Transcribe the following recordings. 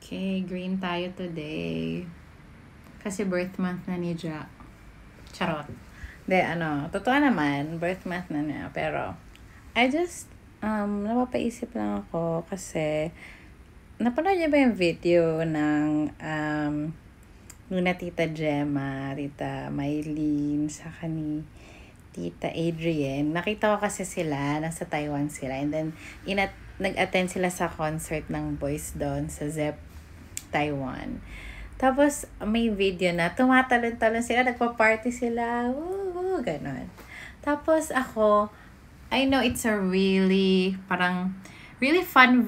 Okay, green tayo today. Kasi birth month na ni Ja. Charot. De, totoo naman, birth month na niya. Pero, I just, napapaisip lang ako kasi, napanood niyo ba yung video ng, Luna Tita Gemma, Tita Mylene, saka ni Tita Adrienne. Nakita ko kasi sila, nasa Taiwan sila. And then, nag-attend sila sa concert ng boys doon sa ZEP, Taiwan. Tapos, may video na, tumatalon-talon sila, nagpa-party sila, woo, ganon. Tapos, ako, I know it's a really fun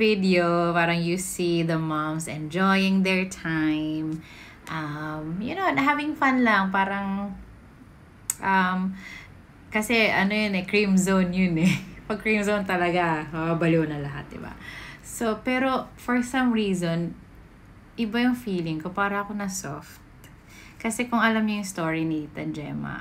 video. Parang you see the moms enjoying their time. Having fun lang. Parang, kasi yun cream zone yun eh. Pag cream zone talaga, baliw na lahat, diba? So, pero for some reason, iba yung feeling ko, para ako na soft. Kasi kung alam niyo yung story ni Tita Gemma,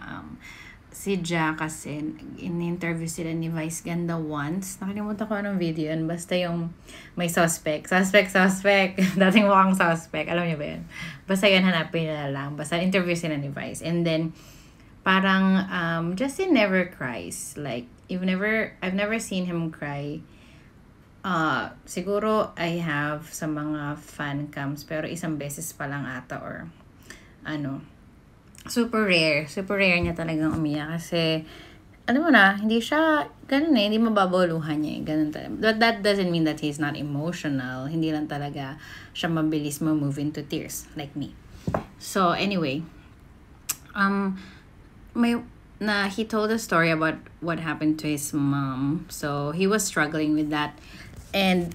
si Ja kasi, in-interview sila ni Vice Ganda once. Nakalimutan ko anong video yun. Basta yung may suspect. Dating mukhang suspect. Alam niyo ba yun? Basta yun, hanapin nila lang. Basta interview sila ni Vice. And then, parang, Justin never cries. Like, I've never seen him cry. Siguro I have sa mga fan cams, pero isang beses pa lang ata or super rare niya talagang umiyak kasi alam mo na, hindi siya ganun hindi mababuluhan niya ganun talaga. But that doesn't mean that he's not emotional. Hindi lang talaga siya mabilis move into tears like me. So anyway, he told a story about what happened to his mom. So he was struggling with that. And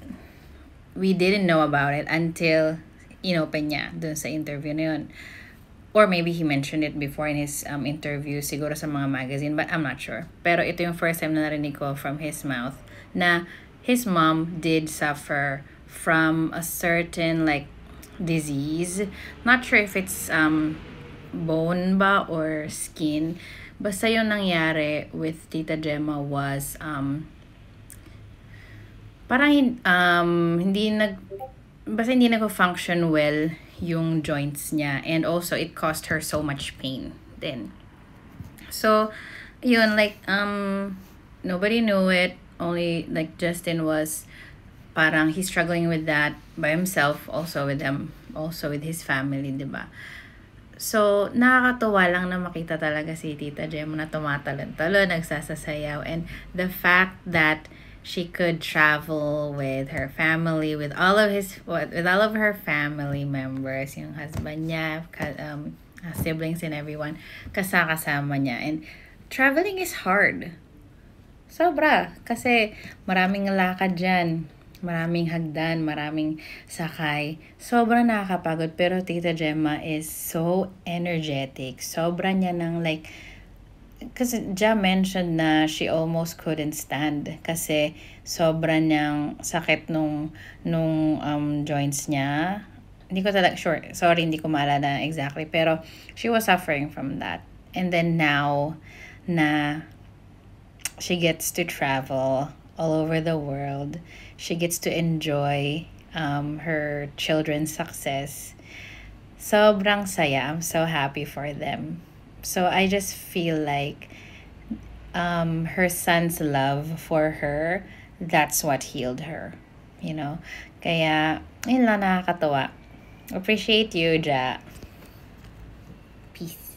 we didn't know about it until inopen niya dun sa interview na yun. Or maybe he mentioned it before in his interview, siguro sa mga magazine, but I'm not sure. Pero ito yung first time na narinig ko from his mouth na his mom did suffer from a certain disease. Not sure if it's bone ba or skin. Basta yung nangyari with Tita Gemma was parang hindi nag-function well yung joints niya, and also it caused her so much pain then. So yun, nobody knew it, only Justin was parang he's struggling with that by himself, also with his family, diba? So, nakakatuwa lang na makita talaga si Tita Gemma na tumatalon-talon, nagsasasayaw, and the fact that she could travel with her family, with all of her family members, yung husband niya, siblings and everyone, kasama niya. And traveling is hard. Sobra. Kasi maraming lakad dyan. Maraming hagdan, maraming sakay. Sobra nakakapagod. Pero Tita Gemma is so energetic. Sobra niya ng kasi Ja mentioned na she almost couldn't stand kasi sobra niyang sakit nung joints niya. Hindi ko talaga sure. Sorry, hindi ko maalala exactly. Pero she was suffering from that. And then now na she gets to travel all over the world, she gets to enjoy her children's success. Sobrang saya. I'm so happy for them. So I just feel like her son's love for her, that's what healed her. Kaya, yun lang, nakakatawa. Appreciate you, Ja. Peace.